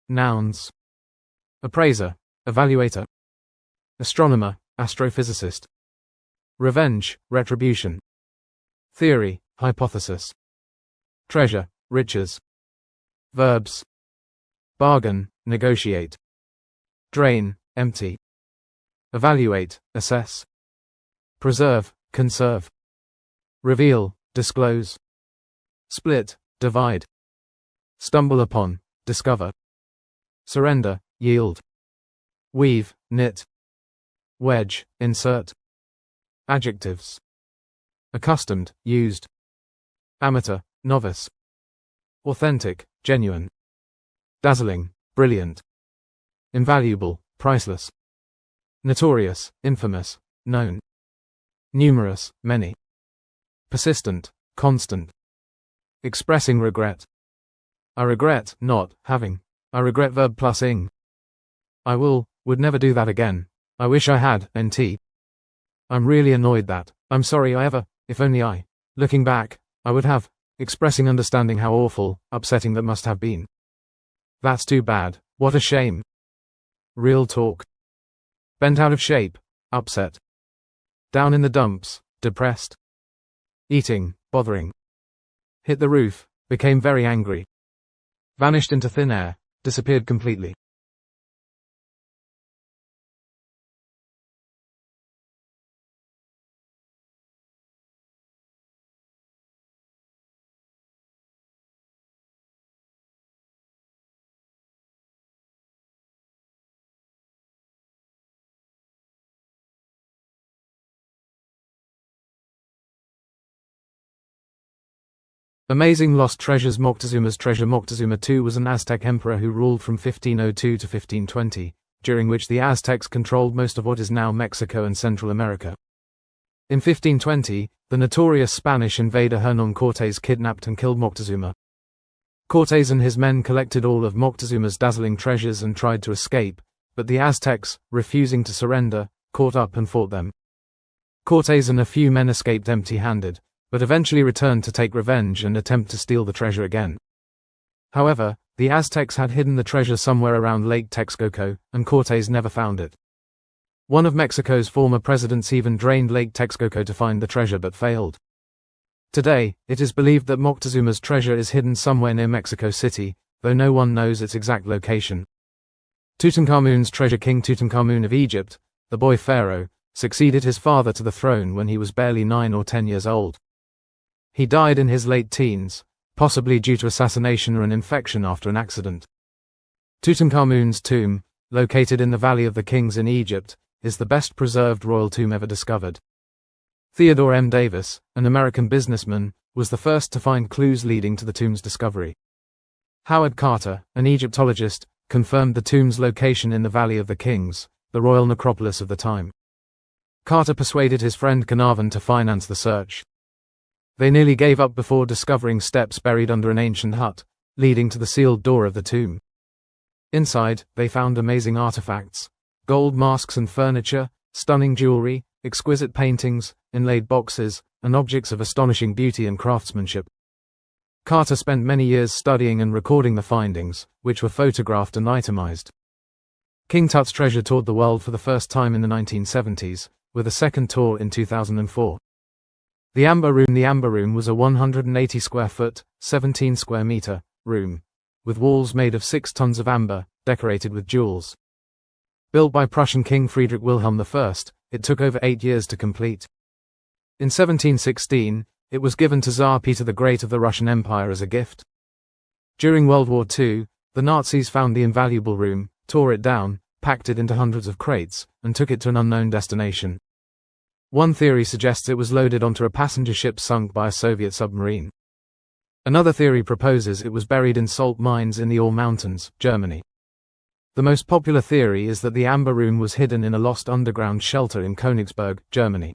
Nouns. Appraiser, evaluator. Astronomer, astrophysicist. Revenge, retribution. Theory, hypothesis. Treasure, riches. Verbs. Bargain, negotiate. Drain, empty. Evaluate, assess. Preserve, conserve. Reveal, disclose. Split, divide. Stumble upon, discover. Surrender, yield. Weave, knit. Wedge, insert. Adjectives. Accustomed, used. Amateur, novice. Authentic, genuine. Dazzling, brilliant. Invaluable, priceless. Notorious, infamous, known. Numerous, many. Persistent, constant. Expressing regret. I regret not having. I regret verb plus ing. I would never do that again. I wish I had, nt. I'm really annoyed that. I'm sorry I ever, if only I. Looking back, I would have. Expressing understanding how awful, upsetting that must have been. That's too bad. What a shame. Real talk. Bent out of shape, upset. Down in the dumps, depressed. Eating, bothering. Hit the roof, became very angry. Vanished into thin air, disappeared completely. Amazing Lost Treasures. Moctezuma's treasure. Moctezuma II was an Aztec emperor who ruled from 1502 to 1520, during which the Aztecs controlled most of what is now Mexico and Central America. In 1520, the notorious Spanish invader Hernán Cortés kidnapped and killed Moctezuma. Cortés and his men collected all of Moctezuma's dazzling treasures and tried to escape, but the Aztecs, refusing to surrender, caught up and fought them. Cortés and a few men escaped empty-handed, but eventually returned to take revenge and attempt to steal the treasure again. However, the Aztecs had hidden the treasure somewhere around Lake Texcoco, and Cortés never found it. One of Mexico's former presidents even drained Lake Texcoco to find the treasure but failed. Today, it is believed that Moctezuma's treasure is hidden somewhere near Mexico City, though no one knows its exact location. Tutankhamun's treasure. King Tutankhamun of Egypt, the boy pharaoh, succeeded his father to the throne when he was barely 9 or 10 years old. He died in his late teens, possibly due to assassination or an infection after an accident. Tutankhamun's tomb, located in the Valley of the Kings in Egypt, is the best preserved royal tomb ever discovered. Theodore M. Davis, an American businessman, was the first to find clues leading to the tomb's discovery. Howard Carter, an Egyptologist, confirmed the tomb's location in the Valley of the Kings, the royal necropolis of the time. Carter persuaded his friend Carnarvon to finance the search. They nearly gave up before discovering steps buried under an ancient hut, leading to the sealed door of the tomb. Inside, they found amazing artifacts, gold masks and furniture, stunning jewelry, exquisite paintings, inlaid boxes, and objects of astonishing beauty and craftsmanship. Carter spent many years studying and recording the findings, which were photographed and itemized. King Tut's treasure toured the world for the first time in the 1970s, with a second tour in 2004. The Amber Room. The Amber Room was a 180 square foot, 17 square meter, room, with walls made of 6 tons of amber, decorated with jewels. Built by Prussian King Friedrich Wilhelm I, it took over 8 years to complete. In 1716, it was given to Tsar Peter the Great of the Russian Empire as a gift. During World War II, the Nazis found the invaluable room, tore it down, packed it into hundreds of crates, and took it to an unknown destination. One theory suggests it was loaded onto a passenger ship sunk by a Soviet submarine. Another theory proposes it was buried in salt mines in the Ore Mountains, Germany. The most popular theory is that the Amber Room was hidden in a lost underground shelter in Königsberg, Germany.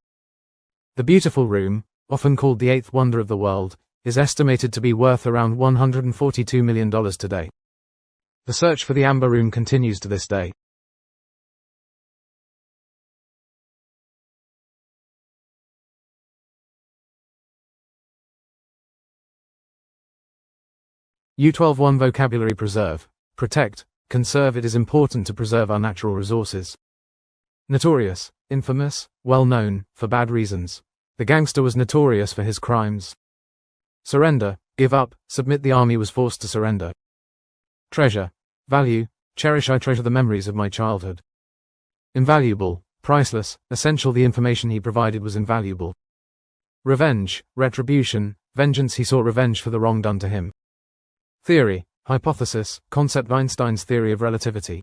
The beautiful room, often called the eighth wonder of the world, is estimated to be worth around $142 million today. The search for the Amber Room continues to this day. U12-1 Vocabulary Preserve, Protect, conserve. It is important to preserve our natural resources. Notorious, infamous, well known, for bad reasons. The gangster was notorious for his crimes. Surrender, give up, submit. The army was forced to surrender. Treasure, value, cherish. I treasure the memories of my childhood. Invaluable, priceless, essential. The information he provided was invaluable. Revenge, retribution, vengeance. He sought revenge for the wrong done to him. Theory, hypothesis, concept. Einstein's theory of relativity.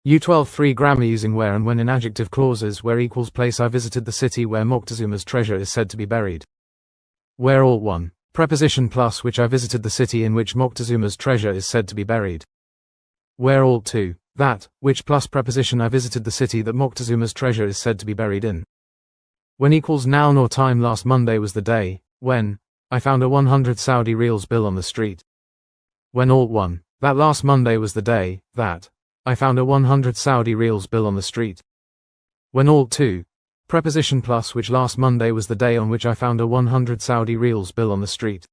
U12 3 Grammar using where and when in adjective clauses. Where equals place. I visited the city where Moctezuma's treasure is said to be buried. Where alt 1. Preposition plus which. I visited the city in which Moctezuma's treasure is said to be buried. Where alt 2. That, which plus preposition. I visited the city that Moctezuma's treasure is said to be buried in. When equals noun or time. Last Monday was the day, when, I found a 100 Saudi Riyals bill on the street. When alt 1. That last Monday was the day, that, I found a 100 Saudi Riyals bill on the street. When alt 2. Preposition plus which. Last Monday was the day on which I found a 100 Saudi Riyals bill on the street.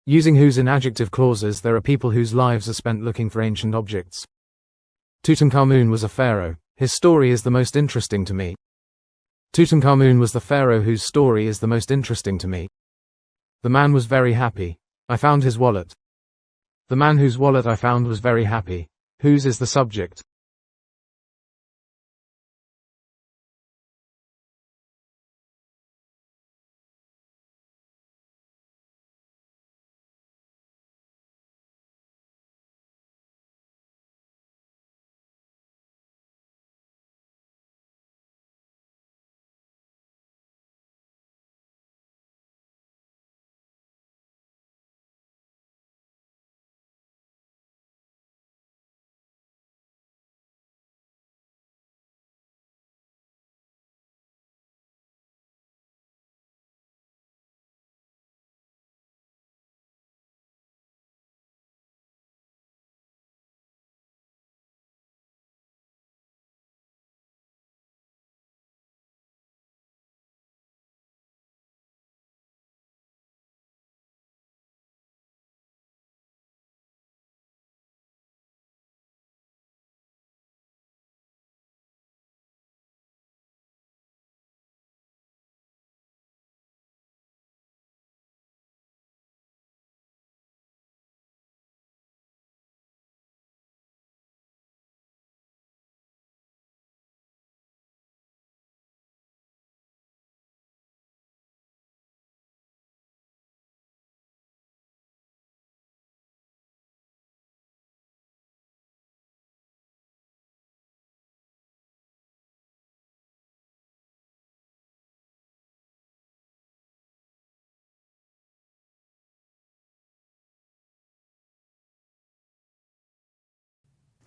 Using whose in adjective clauses. There are people whose lives are spent looking for ancient objects. Tutankhamun was a pharaoh. His story is the most interesting to me. Tutankhamun was the pharaoh whose story is the most interesting to me. The man was very happy. I found his wallet. The man whose wallet I found was very happy. Whose is the subject.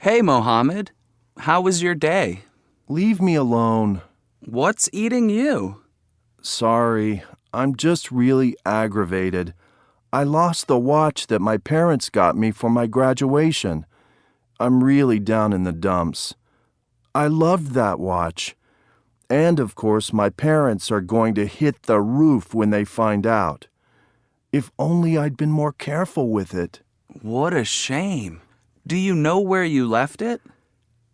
Hey, Mohammed. How was your day? Leave me alone. What's eating you? Sorry, I'm just really aggravated. I lost the watch that my parents got me for my graduation. I'm really down in the dumps. I loved that watch. And of course, my parents are going to hit the roof when they find out. If only I'd been more careful with it. What a shame. Do you know where you left it?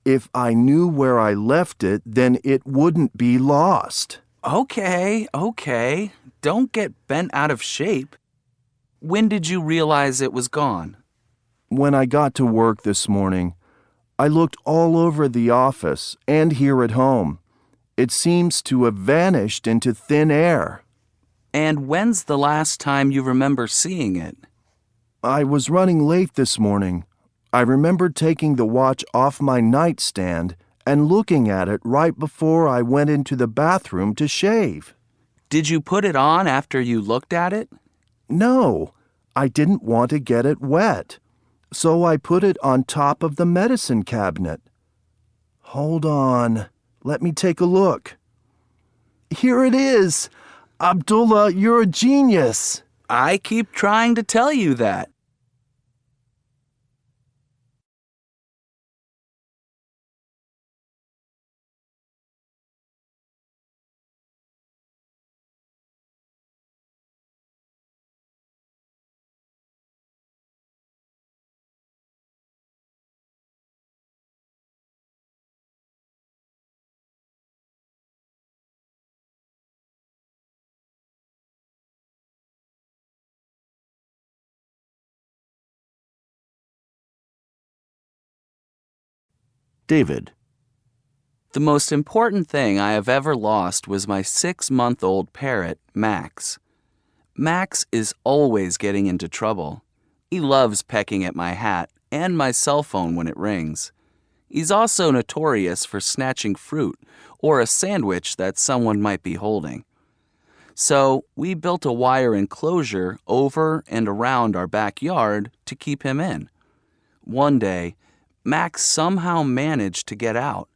If I knew where I left it, then it wouldn't be lost. Okay. Don't get bent out of shape. When did you realize it was gone? When I got to work this morning, I looked all over the office and here at home. It seems to have vanished into thin air. And when's the last time you remember seeing it? I was running late this morning. I remembered taking the watch off my nightstand and looking at it right before I went into the bathroom to shave. Did you put it on after you looked at it? No, I didn't want to get it wet, so I put it on top of the medicine cabinet. Hold on, let me take a look. Here it is! Abdullah, you're a genius! I keep trying to tell you that. David. The most important thing I have ever lost was my 6-month-old parrot, Max. Max is always getting into trouble. He loves pecking at my hat and my cell phone when it rings. He's also notorious for snatching fruit or a sandwich that someone might be holding. So we built a wire enclosure over and around our backyard to keep him in. One day, Max somehow managed to get out.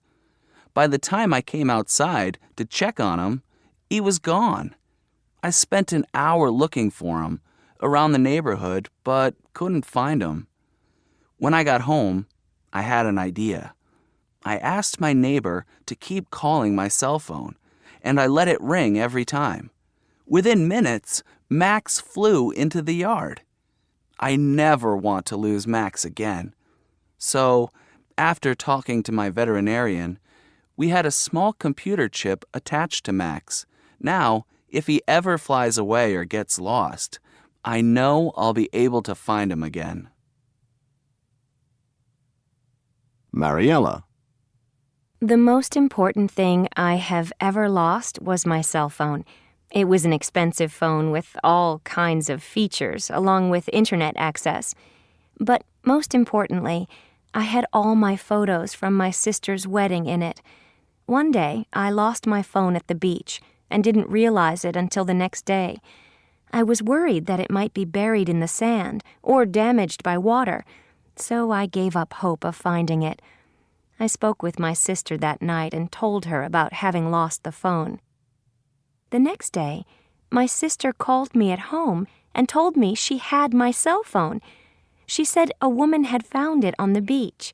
By the time I came outside to check on him, he was gone. I spent an hour looking for him around the neighborhood, but couldn't find him. When I got home, I had an idea. I asked my neighbor to keep calling my cell phone, and I let it ring every time. Within minutes, Max flew into the yard. I never want to lose Max again. So, after talking to my veterinarian, we had a small computer chip attached to Max. Now, if he ever flies away or gets lost, I know I'll be able to find him again. Mariella. The most important thing I have ever lost was my cell phone. It was an expensive phone with all kinds of features, along with internet access. But most importantly, I had all my photos from my sister's wedding in it. One day, I lost my phone at the beach and didn't realize it until the next day. I was worried that it might be buried in the sand or damaged by water, so I gave up hope of finding it. I spoke with my sister that night and told her about having lost the phone. The next day, my sister called me at home and told me she had my cell phone. She said a woman had found it on the beach.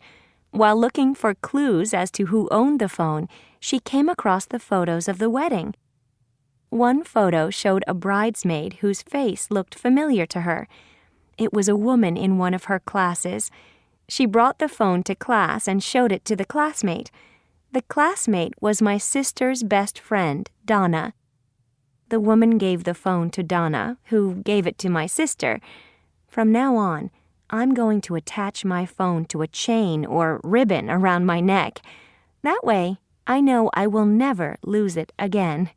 While looking for clues as to who owned the phone, she came across the photos of the wedding. One photo showed a bridesmaid whose face looked familiar to her. It was a woman in one of her classes. She brought the phone to class and showed it to the classmate. The classmate was my sister's best friend, Donna. The woman gave the phone to Donna, who gave it to my sister. From now on, I'm going to attach my phone to a chain or ribbon around my neck. That way, I know I will never lose it again.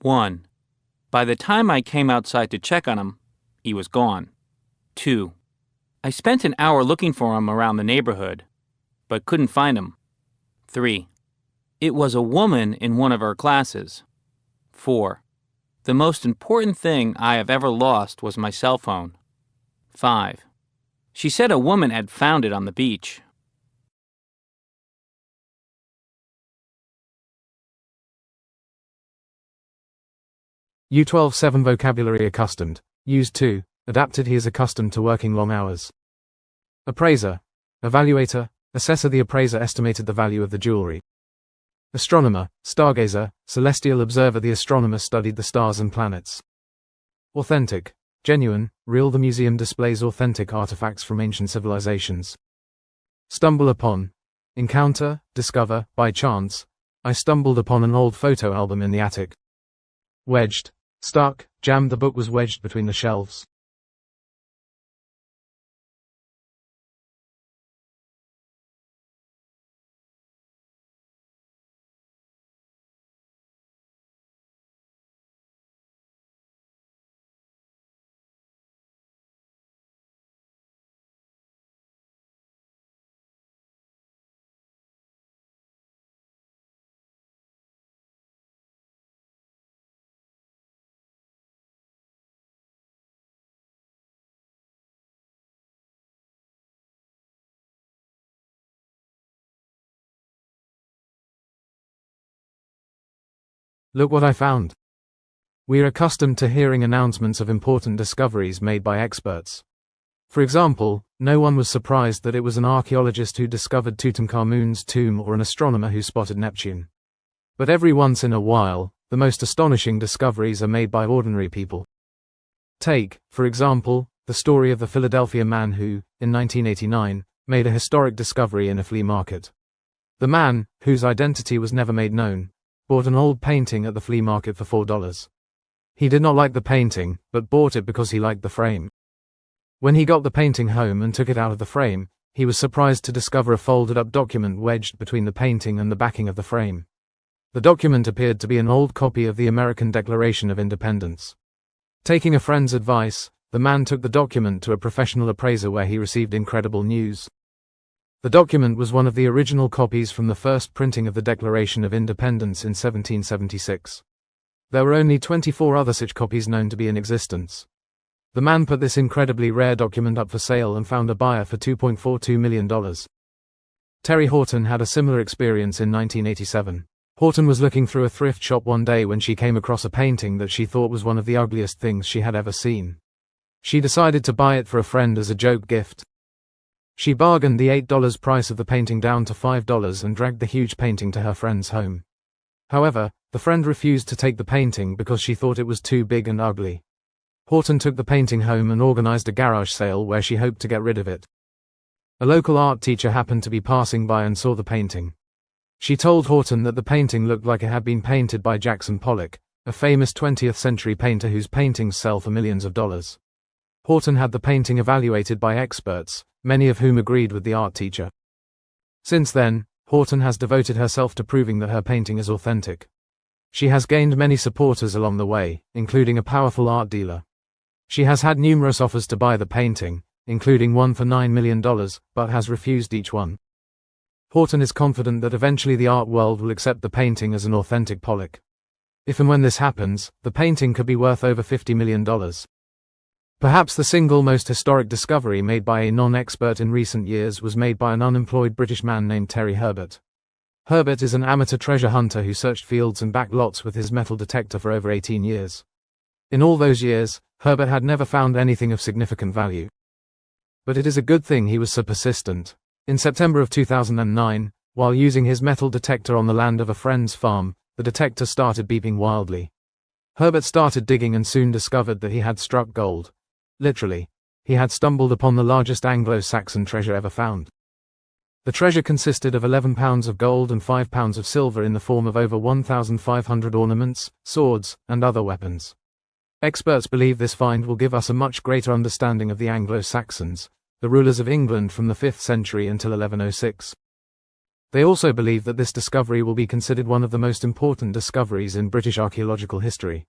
One, by the time I came outside to check on him, he was gone. 2, I spent an hour looking for him around the neighborhood, but couldn't find him. 3, it was a woman in one of our classes. 4, the most important thing I have ever lost was my cell phone. 5, she said a woman had found it on the beach. U12 7 Vocabulary Accustomed. Use 2. Adapted. He is accustomed to working long hours. Appraiser. Evaluator. Assessor. The appraiser estimated the value of the jewelry. Astronomer. Stargazer. Celestial observer. The astronomer studied the stars and planets. Authentic. Genuine. Real. The museum displays authentic artifacts from ancient civilizations. Stumble upon. Encounter. Discover. By chance. I stumbled upon an old photo album in the attic. Wedged. Stuck. Jammed. The book was wedged between the shelves. Look what I found. We are accustomed to hearing announcements of important discoveries made by experts. For example, no one was surprised that it was an archaeologist who discovered Tutankhamun's tomb or an astronomer who spotted Neptune. But every once in a while, the most astonishing discoveries are made by ordinary people. Take, for example, the story of the Philadelphia man who, in 1989, made a historic discovery in a flea market. The man, whose identity was never made known, bought an old painting at the flea market for $4. He did not like the painting, but bought it because he liked the frame. When he got the painting home and took it out of the frame, he was surprised to discover a folded-up document wedged between the painting and the backing of the frame. The document appeared to be an old copy of the American Declaration of Independence. Taking a friend's advice, the man took the document to a professional appraiser where he received incredible news. The document was one of the original copies from the first printing of the Declaration of Independence in 1776. There were only 24 other such copies known to be in existence. The man put this incredibly rare document up for sale and found a buyer for $2.42 million. Terry Horton had a similar experience in 1987. Horton was looking through a thrift shop one day when she came across a painting that she thought was one of the ugliest things she had ever seen. She decided to buy it for a friend as a joke gift. She bargained the $8 price of the painting down to $5 and dragged the huge painting to her friend's home. However, the friend refused to take the painting because she thought it was too big and ugly. Horton took the painting home and organized a garage sale where she hoped to get rid of it. A local art teacher happened to be passing by and saw the painting. She told Horton that the painting looked like it had been painted by Jackson Pollock, a famous 20th century painter whose paintings sell for millions of dollars. Horton had the painting evaluated by experts, many of whom agreed with the art teacher. Since then, Horton has devoted herself to proving that her painting is authentic. She has gained many supporters along the way, including a powerful art dealer. She has had numerous offers to buy the painting, including one for $9 million, but has refused each one. Horton is confident that eventually the art world will accept the painting as an authentic Pollock. If and when this happens, the painting could be worth over $50 million. Perhaps the single most historic discovery made by a non-expert in recent years was made by an unemployed British man named Terry Herbert. Herbert is an amateur treasure hunter who searched fields and back lots with his metal detector for over 18 years. In all those years, Herbert had never found anything of significant value. But it is a good thing he was so persistent. In September of 2009, while using his metal detector on the land of a friend's farm, the detector started beeping wildly. Herbert started digging and soon discovered that he had struck gold. Literally, he had stumbled upon the largest Anglo-Saxon treasure ever found. The treasure consisted of 11 pounds of gold and 5 pounds of silver in the form of over 1,500 ornaments, swords, and other weapons. Experts believe this find will give us a much greater understanding of the Anglo-Saxons, the rulers of England from the 5th century until 1106. They also believe that this discovery will be considered one of the most important discoveries in British archaeological history.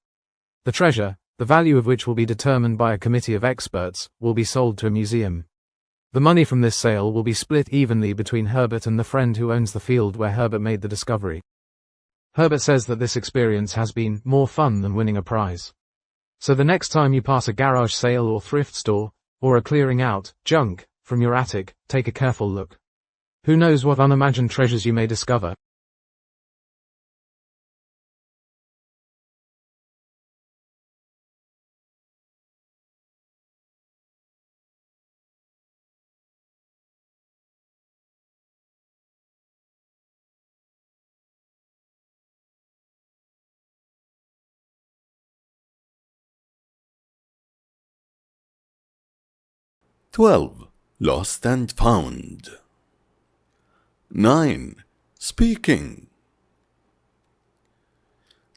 The treasure, the value of which will be determined by a committee of experts, will be sold to a museum. The money from this sale will be split evenly between Herbert and the friend who owns the field where Herbert made the discovery. Herbert says that this experience has been more fun than winning a prize. So the next time you pass a garage sale or thrift store, or are clearing out junk from your attic, take a careful look. Who knows what unimagined treasures you may discover? "12. Lost and found. 9. Speaking.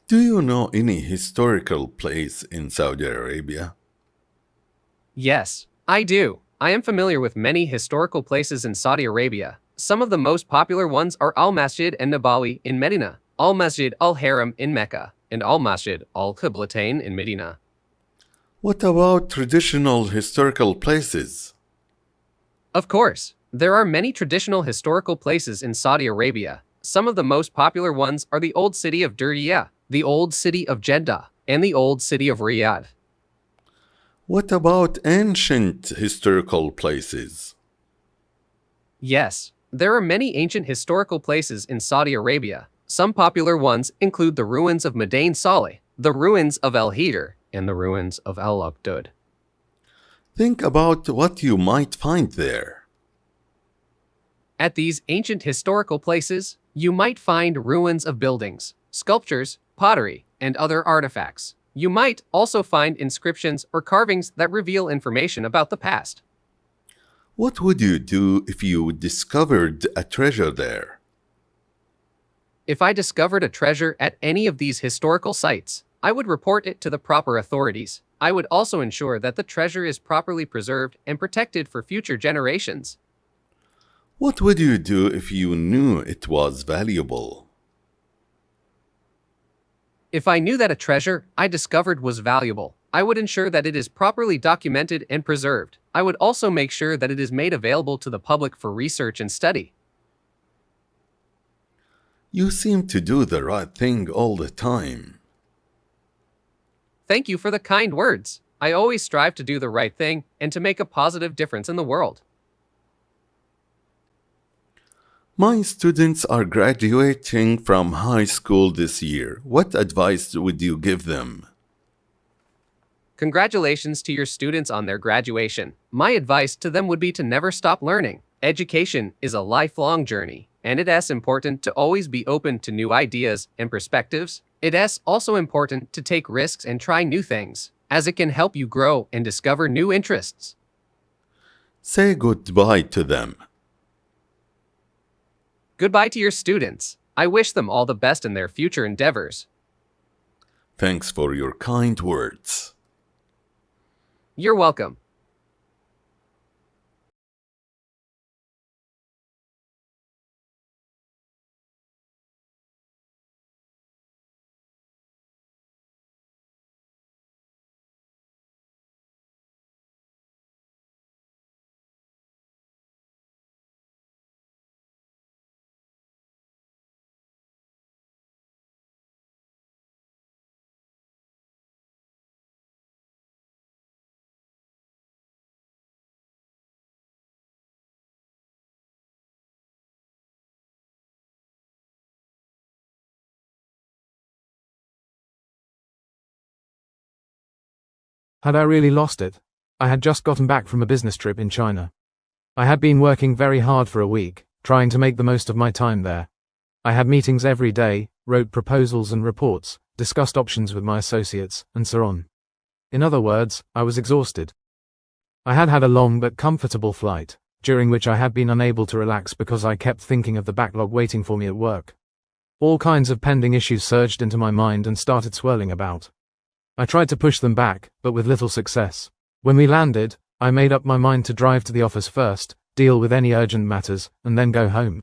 Do you know any historical place in Saudi Arabia? Yes, I do. I am familiar with many historical places in Saudi Arabia. Some of the most popular ones are Al-Masjid an-Nabawi in Medina, Al-Masjid al-Haram in Mecca, and Al-Masjid al-Qiblatain in Medina. What about traditional historical places? Of course, there are many traditional historical places in Saudi Arabia. Some of the most popular ones are the old city of Diriyah, the old city of Jeddah, and the old city of Riyadh. What about ancient historical places? Yes, there are many ancient historical places in Saudi Arabia. Some popular ones include the ruins of Madain Saleh, the ruins of El Hidr, and the ruins of El Uqdud. Think about what you might find there. At these ancient historical places, you might find ruins of buildings, sculptures, pottery, and other artifacts. You might also find inscriptions or carvings that reveal information about the past. What would you do if you discovered a treasure there? If I discovered a treasure at any of these historical sites, I would report it to the proper authorities. I would also ensure that the treasure is properly preserved and protected for future generations. What would you do if you knew it was valuable? If I knew that a treasure I discovered was valuable, I would ensure that it is properly documented and preserved. I would also make sure that it is made available to the public for research and study. You seem to do the right thing all the time. Thank you for the kind words. I always strive to do the right thing and to make a positive difference in the world. My students are graduating from high school this year. What advice would you give them? Congratulations to your students on their graduation. My advice to them would be to never stop learning. Education is a lifelong journey, and it is important to always be open to new ideas and perspectives. It is also important to take risks and try new things, as it can help you grow and discover new interests. Say goodbye to them. Goodbye to your students. I wish them all the best in their future endeavors. Thanks for your kind words. You're welcome. Had I really lost it? I had just gotten back from a business trip in China. I had been working very hard for a week, trying to make the most of my time there. I had meetings every day, wrote proposals and reports, discussed options with my associates, and so on. In other words, I was exhausted. I had had a long but comfortable flight, during which I had been unable to relax because I kept thinking of the backlog waiting for me at work. All kinds of pending issues surged into my mind and started swirling about. I tried to push them back, but with little success. When we landed, I made up my mind to drive to the office first, deal with any urgent matters, and then go home.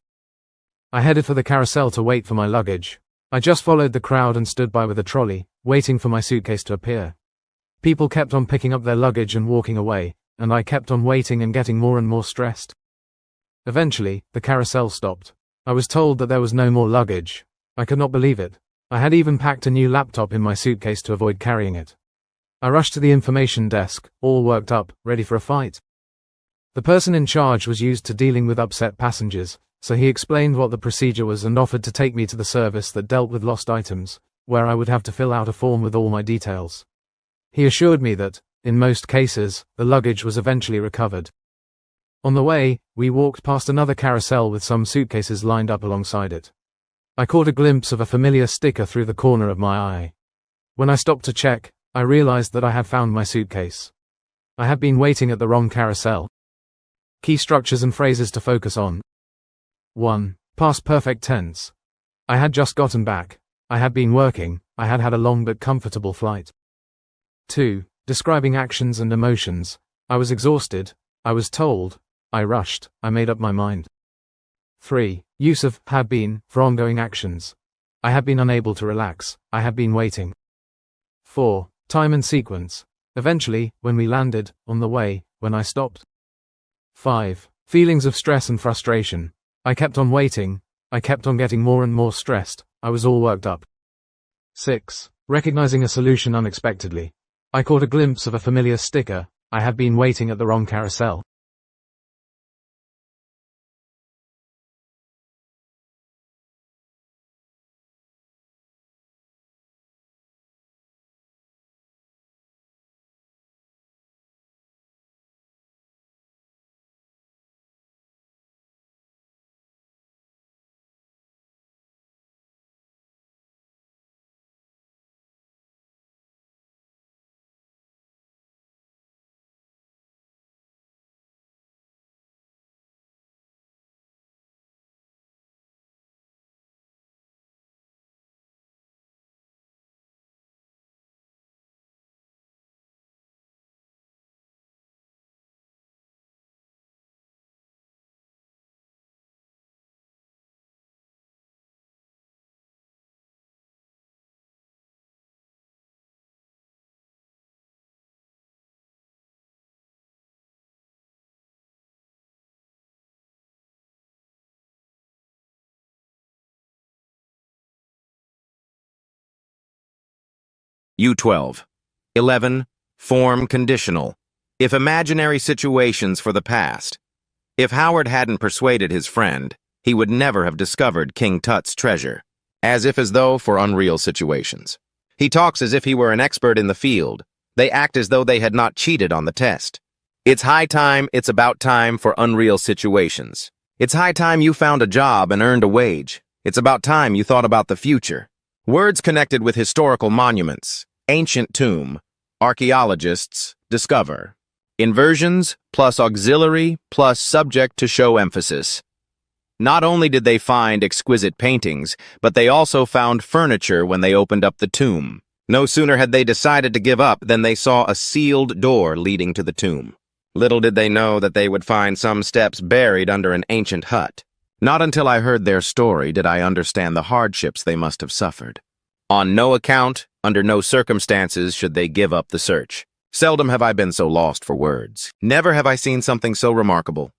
I headed for the carousel to wait for my luggage. I just followed the crowd and stood by with a trolley, waiting for my suitcase to appear. People kept on picking up their luggage and walking away, and I kept on waiting and getting more and more stressed. Eventually, the carousel stopped. I was told that there was no more luggage. I could not believe it. I had even packed a new laptop in my suitcase to avoid carrying it. I rushed to the information desk, all worked up, ready for a fight. The person in charge was used to dealing with upset passengers, so he explained what the procedure was and offered to take me to the service that dealt with lost items, where I would have to fill out a form with all my details. He assured me that, in most cases, the luggage was eventually recovered. On the way, we walked past another carousel with some suitcases lined up alongside it. I caught a glimpse of a familiar sticker through the corner of my eye. When I stopped to check, I realized that I had found my suitcase. I had been waiting at the wrong carousel. Key structures and phrases to focus on. 1. Past perfect tense. I had just gotten back. I had been working. I had had a long but comfortable flight. 2. Describing actions and emotions. I was exhausted. I was told. I rushed. I made up my mind. 3. Use of had been for ongoing actions. I had been unable to relax. I had been waiting. 4. Time and sequence. Eventually, when we landed, on the way, when I stopped. 5. Feelings of stress and frustration. I kept on waiting. I kept on getting more and more stressed. I was all worked up. 6. Recognizing a solution unexpectedly. I caught a glimpse of a familiar sticker. I had been waiting at the wrong carousel. U12. 11. Form conditional. If imaginary situations for the past. If Howard hadn't persuaded his friend, he would never have discovered King Tut's treasure. As though for unreal situations. He talks as if he were an expert in the field. They act as though they had not cheated on the test. It's high time, it's about time for unreal situations. It's high time you found a job and earned a wage. It's about time you thought about the future. Words connected with historical monuments. Ancient tomb. Archaeologists discover. Inversions plus auxiliary plus subject to show emphasis. Not only did they find exquisite paintings, but they also found furniture when they opened up the tomb. No sooner had they decided to give up than they saw a sealed door leading to the tomb. Little did they know that they would find some steps buried under an ancient hut. Not until I heard their story did I understand the hardships they must have suffered. On no account, under no circumstances should they give up the search. Seldom have I been so lost for words. Never have I seen something so remarkable.